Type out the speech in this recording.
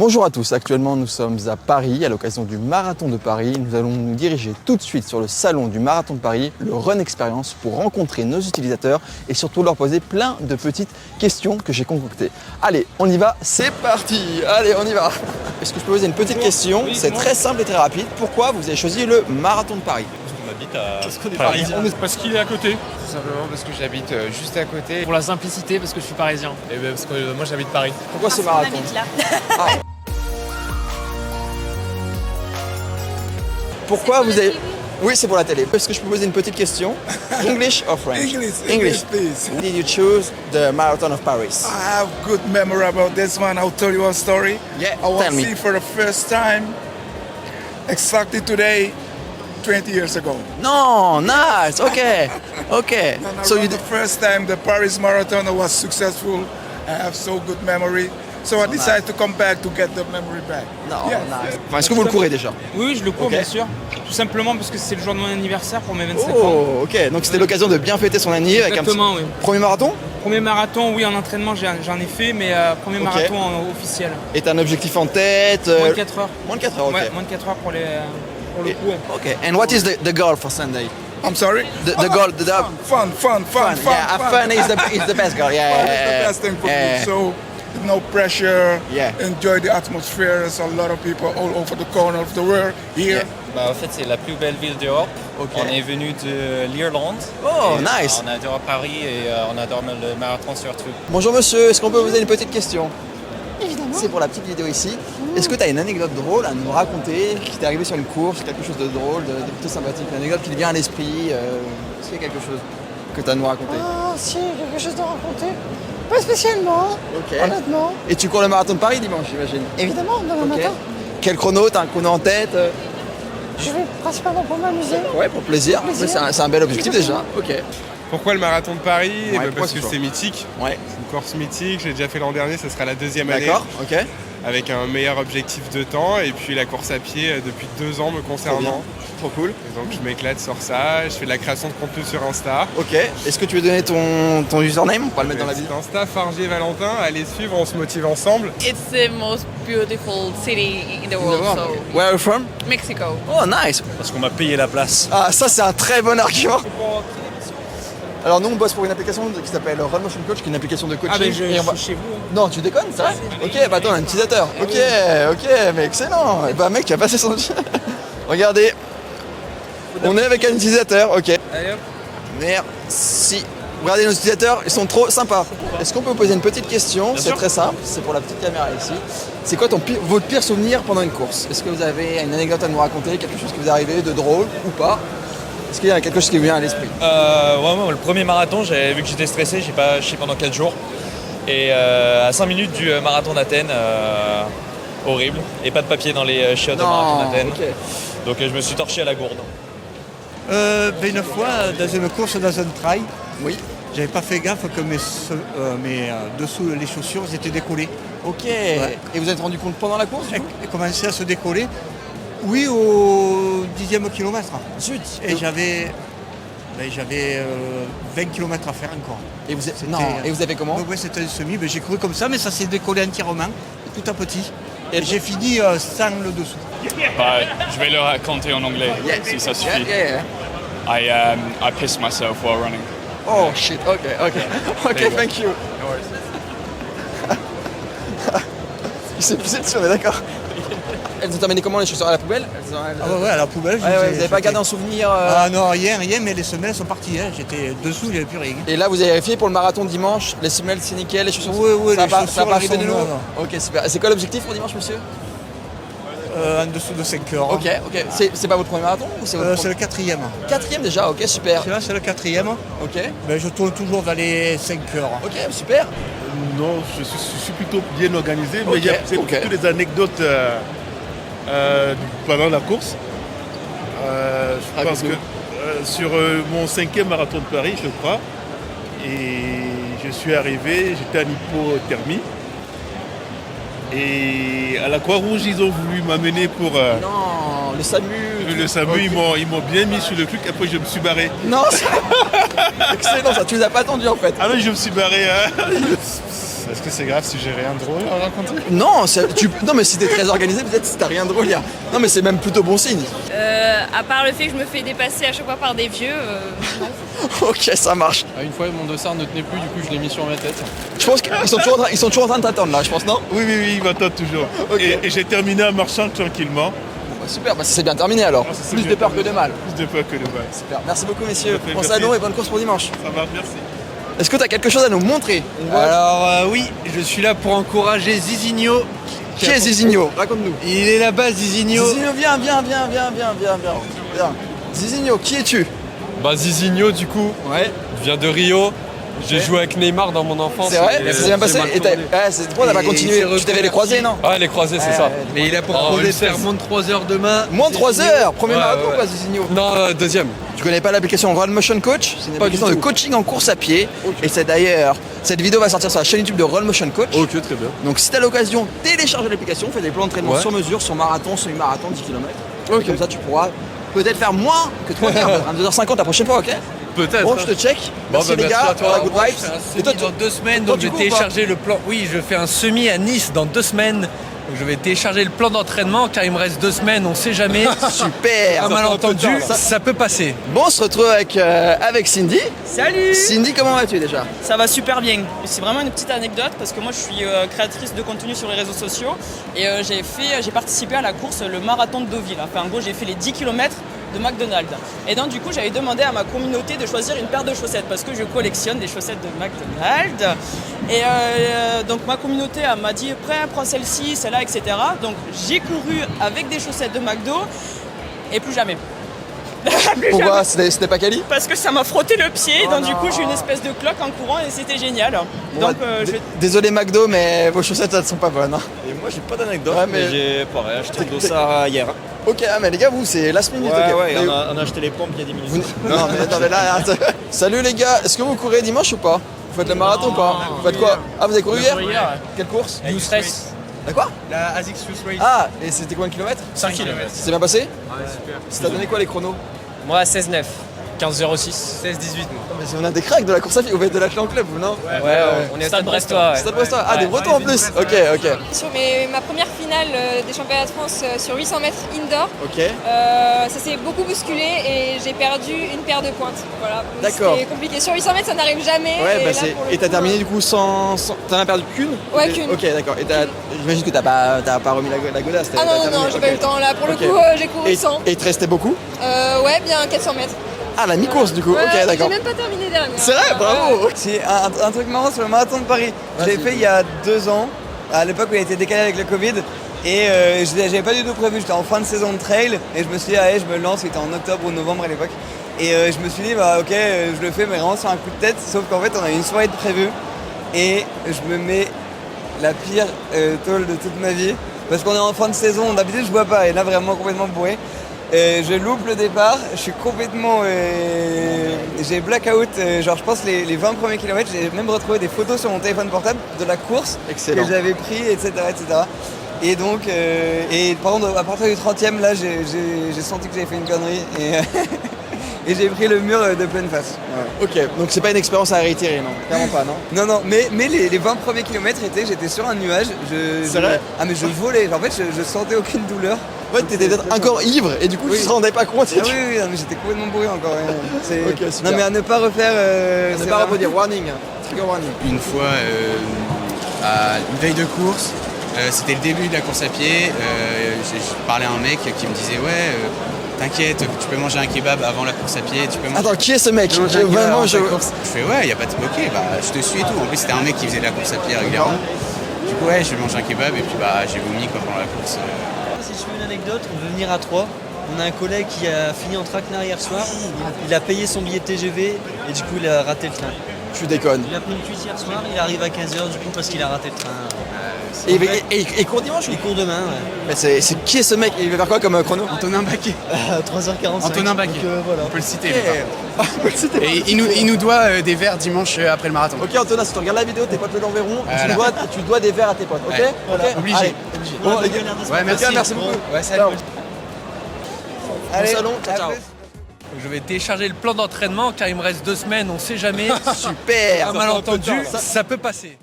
Bonjour à tous, actuellement nous sommes à Paris à l'occasion du Marathon de Paris. Nous allons nous diriger tout de suite sur le salon du Marathon de Paris, le Run Experience, pour rencontrer nos utilisateurs et surtout leur poser plein de petites questions que j'ai concoctées. Allez, on y va, c'est parti. Allez, on y va. Est-ce que je peux poser une petite question? C'est très simple et très rapide. Pourquoi vous avez choisi le Marathon de Paris? Parce qu'on est parisien. Parce qu'il est à côté. Tout simplement parce que j'habite juste à côté. Pour la simplicité, parce que je suis parisien. Et parce que moi j'habite Paris. Pourquoi ce marathon? Pourquoi vous avez... Oui, c'est pour la télé. Est-ce que je peux poser une petite question? English or French? English, please. Why did you choose the Marathon of Paris? I have good memory about this one. I'll tell you a story. Yeah, I was tell me. here for the first time exactly today, 20 years ago. No, nice. Okay, okay. And So around you the did... first time the Paris Marathon was successful. I have so good memory. So I decided to come back to get the memory back. No, Yes. nice. Enfin, est-ce que vous le courez déjà? Oui, je le cours Ok. bien sûr. Tout simplement parce que c'est le jour de mon anniversaire pour mes 25 ans. Oh, ok. Donc c'était l'occasion de bien fêter son anniversaire avec un petit... Exactement, oui. Premier marathon? Premier marathon, oui, en entraînement j'en ai fait, mais premier Ok. marathon officiel. Et t'as un objectif en tête? Moins de 4 heures. Moins de 4 heures, ok. Ouais, moins de 4 heures pour le Et- coup. Ouais. Ok. And what is the goal for Sunday? I'm sorry? The goal, the Fun. Yeah, fun is the best goal. Yeah, Fun yeah, is the yeah, best thing for yeah. me. So no pressure. Yeah. Enjoy the atmosphere. There's a lot of people all over the corner of the world here. Yeah. Bah, en fait, c'est la plus belle ville d'Europe. Ok. On est venu de l'Irlande. Oh, Et, nice. On adore Paris et on adore le marathon surtout. Bonjour monsieur, est-ce qu'on peut vous poser une petite question? Évidemment. C'est pour la petite vidéo ici. Est-ce que tu as une anecdote drôle à nous raconter qui t'est arrivé sur une course, quelque chose de drôle, de plutôt sympathique, une anecdote qui te vient à l'esprit? Est-ce qu'il y a quelque chose que tu as à nous raconter? Ah, si, quelque chose à raconter. Pas spécialement, Ok. honnêtement. Et tu cours le marathon de Paris dimanche, j'imagine? Évidemment, demain Ok. matin, Quel chrono? T'as un chrono en tête? je vais principalement pour m'amuser. Ouais, pour plaisir. Plaisir. Ouais, c'est un bel objectif déjà. Ok. Pourquoi le marathon de Paris? Ouais, pourquoi Parce ce que choix? c'est mythique. Ouais. C'est une course mythique. J'ai déjà fait l'an dernier, ce sera la deuxième année. D'accord. Ok. Avec un meilleur objectif de temps. Et puis la course à pied depuis 2 ans me Trop bien. concernant. Trop cool. Et donc je m'éclate sur ça. Je fais de la création de contenu sur Insta. Ok. Est-ce que tu veux donner ton username? On va le mettre dans la vidéo. Insta, Fargier Valentin. Allez suivre, on se motive ensemble. It's the most beautiful city in the world, so Where are you from? Mexico. Oh, nice. Parce qu'on m'a payé la place. Ah, ça c'est un très bon argument. Alors nous on bosse pour une application qui s'appelle Run Motion Coach, qui est une application de coaching. Ah ben je Et on va- suis chez vous. Non, tu déconnes, ça? Ok, bah attends, on a un utilisateur. Ok, mais excellent. Et bah mec, tu as passé son... Regardez. On est avec un utilisateur, ok. Allez hop. Merci. Regardez nos utilisateurs, ils sont trop sympas. Est-ce qu'on peut vous poser une petite question? C'est très simple, c'est pour la petite caméra ici. C'est quoi votre pire souvenir pendant une course? Est-ce que vous avez une anecdote à nous raconter, quelque chose qui vous est arrivé de drôle ou pas? Est-ce qu'il y a quelque chose qui vous vient à l'esprit? Ouais, le premier marathon, j'avais vu que j'étais stressé, j'ai pas chié pendant 4 jours. Et à 5 minutes du marathon d'Athènes, horrible. Et pas de papier dans les chiottes au marathon d'Athènes. ok. Donc je me suis torché à la gourde. Une fois, dans une course, dans un trail, Oui. j'avais pas fait gaffe que mes dessous les chaussures étaient décollées. Ok. Et vous êtes rendu compte pendant la course? du coup Elles commençaient à se décoller. Oui, au 10e kilomètre. Zut. Et j'avais 20 km à faire encore. Et vous, C'était- non. Et vous avez comment? Ouais, c'était un semi, j'ai cru comme ça, mais ça s'est décollé entièrement, tout à petit. Et Et j'ai fini sans le dessous. Je vais le raconter en anglais, si ça suffit. Yeah. I pissed myself while running. Oh shit, ok. Ok, thank you. Il s'est poussé dessus, on est d'accord. Elles ont amené comment les chaussures? À la poubelle? Ah ouais, à la poubelle. Ouais, vous n'avez pas gardé en souvenir Ah non, rien, mais les semelles sont parties. Hein. J'étais dessous, il n'y avait plus rien. Et là, vous avez vérifié pour le marathon dimanche, les semelles c'est nickel, les chaussures Oui, ça les ça chaussures, pas arrivé elles de sont nouveau. neuves. Ok, super. C'est quoi l'objectif pour dimanche, monsieur? En dessous de 5 heures. Ok. C'est pas votre premier marathon ou c'est votre C'est le 4e. quatrième déjà? Ok, super. Celui-là, c'est le 4e. Ok, Ben, je tourne toujours dans les 5 heures. ok, super. Non, je suis plutôt bien organisé, mais Ok, c'est ok. plutôt des anecdotes pendant la course. Je pense que sur mon 5e marathon de Paris, je crois, et je suis arrivé, j'étais en hypothermie. Et à la Croix-Rouge, ils ont voulu m'amener pour Non, le SAMU. le SAMU, Ok. ils m'ont bien mis sur le truc, après je me suis barré. Non, excellent ça, tu nous as pas attendu en fait. Ah non, je me suis barré. Est-ce que c'est grave si j'ai rien de drôle à raconter? Non, non, mais si t'es très organisé, peut-être si t'as rien de drôle, non, mais c'est même plutôt bon signe. À part le fait que je me fais dépasser à chaque fois par des vieux, non. Ok, ça marche. Une fois, mon dossard ne tenait plus, du coup, je l'ai mis sur ma tête. Je pense qu'ils sont toujours en train de t'attendre là, je pense, non? Oui, ils m'attendent toujours. Ok. Et j'ai terminé en marchant tranquillement. Super, ça s'est bien terminé alors. c'est Plus bien de peur que terminé. de mal. Plus de peur que de mal. Super, merci beaucoup messieurs. Bon Merci. salon et bonne course pour dimanche. Ça va, merci. Est-ce que t'as quelque chose à nous montrer? Alors oui, je suis là pour encourager Zizinho. Qui est Zizinho? Raconte-nous. Il est là-bas, Zizinho. Zizinho, viens. Zizinho, qui es-tu? Bah, Zizinho, du coup, vient de Rio. J'ai joué avec Neymar dans mon enfance. C'est vrai? Ça s'est bien passé? C'est trop, t'as pas continué. Tu t'avais les croisés, non? Ah, les croisés, c'est ça. Mais il a pour projet de faire moins de 3 heures demain. Moins de 3 heures, premier Ouais, marathon ouais. quoi Zizinho? Non, deuxième. Tu connais pas l'application Roll Motion Coach? C'est une Pas application du de tout. coaching en course à pied. Et c'est d'ailleurs, cette vidéo va sortir sur la chaîne YouTube de Roll Motion Coach. Ok, très bien. Donc si t'as l'occasion, télécharge l'application, fais des plans d'entraînement Ouais. sur mesure, sur marathon, semi-marathon, 10 km. Ok. Comme ça tu pourras peut-être faire moins que 3 heures, à 2h50 la prochaine fois, ok? Peut-être. Bon, je te check. Merci les merci gars, à toi. good vibes. Et toi, Dans 2 semaines, toi, donc tu je vais cours ou pas télécharger le plan. Oui, je fais un semi à Nice dans 2 semaines. Donc je vais télécharger le plan d'entraînement car il me reste 2 semaines, on sait jamais. super. Un malentendu, Ça- ça peut passer. Bon, on se retrouve avec Cindy. Salut! Cindy, comment vas-tu déjà? Ça va super bien. C'est vraiment une petite anecdote parce que moi je suis créatrice de contenu sur les réseaux sociaux et j'ai participé à la course le marathon de Deauville. Enfin, en gros, j'ai fait les 10 km de McDonald's. Et donc du coup, j'avais demandé à ma communauté de choisir une paire de chaussettes parce que je collectionne des chaussettes de McDonald's. Et donc ma communauté elle m'a dit prends celle-ci, celle-là, etc. Donc j'ai couru avec des chaussettes de McDo et plus jamais. Plus Pourquoi? jamais. C'était pas quali? Parce que ça m'a frotté le pied, Oh donc du non. coup j'ai eu une espèce de cloque en courant et c'était génial. Bon, Donc Désolé McDo, mais vos chaussettes elles sont pas bonnes. Hein. Et moi j'ai pas d'anecdote, Ouais, mais j'ai pareil acheté le dossard hier. Ok, ah, mais les gars, vous c'est last minute. Ouais, ok. ouais, Mais on a acheté les pompes il y a 10 minutes. Non mais attendez là, salut les gars, est-ce que vous courez dimanche ou pas? Vous faites le marathon ou pas? Vous faites quoi? Ah, vous avez couru hier? Quelle course? Youth Race. La quoi? La ASICS Youth Race. Ah, et c'était combien de kilomètres? 5 km. Ça s'est bien passé? Ouais, super. Ça t'a donné quoi les chronos? Moi, 16-9. 15-06. 16-18, moi. Mais on a des cracks de la course à pied, vous faites de l'athlon club, vous non? Ouais, on est à Stade Brestois. Stade Brestois, ah des Bretons en plus. Ok. Sur ma première finale des championnats de France sur 800 mètres indoor, Ok. ça s'est beaucoup bousculé et j'ai perdu une paire de pointes. Voilà. D'accord. C'était compliqué. Sur 800 mètres, ça n'arrive jamais. Ouais, et bah là, pour le et t'as coup, terminé du coup sans... T'en as perdu qu'une? Ouais, qu'une. Ok, d'accord. Et j'imagine que t'as pas remis la godasse. Ah non, j'ai pas eu le temps. Là, pour le Ok. coup, j'ai couru 100. Et il te restait beaucoup? Ouais, bien 400 mètres. Ah, la mi-course du coup, Ouais, ok, d'accord. J'ai même pas terminé dernière. C'est vrai, bravo. C'est un truc marrant sur le marathon de Paris. Je l'ai fait il y a 2 ans, à l'époque où il a été décalé avec le Covid. Et j'avais pas du tout prévu, j'étais en fin de saison de trail et je me suis dit, allez, je me lance, c'était en octobre ou novembre à l'époque. Et je me suis dit, bah ok, je le fais, mais vraiment sur un coup de tête. Sauf qu'en fait, on a une soirée de prévue et je me mets la pire tôle de toute ma vie. Parce qu'on est en fin de saison, d'habitude je bois pas, et là vraiment complètement bourré. Je loupe le départ, je suis complètement... j'ai blackout, genre je pense les 20 premiers kilomètres, j'ai même retrouvé des photos sur mon téléphone portable de la course. Excellent. Que j'avais pris, etc. Et donc, par contre, à partir du 30e, là, j'ai senti que j'avais fait une connerie et j'ai pris le mur de pleine face. Voilà. Ok, donc c'est pas une expérience à réitérer, non? Clairement pas, non? Non, mais les 20 premiers kilomètres j'étais sur un nuage. C'est vrai? Ah, mais je volais, en fait, je sentais aucune douleur. Ouais, t'étais peut-être encore ivre et du coup tu te rendais pas compte. Ah oui, non, mais j'étais complètement bourré encore. Ok, super. Non, mais à ne pas refaire. Ne pas reproduire, warning, trigger warning. Une fois, à une veille de course, c'était le début de la course à pied, j'ai parlé à un mec qui me disait ouais, t'inquiète, tu peux manger un kebab avant la course à pied, tu peux manger... Attends, qui est ce mec? Je fais ouais, y a pas de ok, bah je te suis et tout. En plus c'était un mec qui faisait de la course à pied régulièrement. Du coup ouais, je vais manger un kebab et puis bah j'ai vomi quoi pendant la course. Si je fais une anecdote, on veut venir à 3. On a un collègue qui a fini en traquenard hier soir. Il a payé son billet TGV et du coup il a raté le train. Tu déconnes. Il a pris une cuisse hier soir, il arrive à 15h du coup parce qu'il a raté le train. Et court dimanche? Il court demain, ouais. Mais c'est qui est ce mec? Il va faire quoi comme chrono? Antonin Baquet. 3h45. Antonin Baquet. Voilà. On peut le citer. Okay. Et il nous doit des verres dimanche après le marathon. Ok Antonin, si tu regardes la vidéo, tes potes le l'enverront. Voilà. Tu dois des verres à tes potes, ok? Ouais. Voilà. Obligé. Allez. Bon, les gars, ouais, merci beaucoup. Ouais, salut. Allez, salon, ciao. Je vais télécharger le plan d'entraînement car il me reste 2 semaines, on sait jamais. Super. Un malentendu, ça peut passer.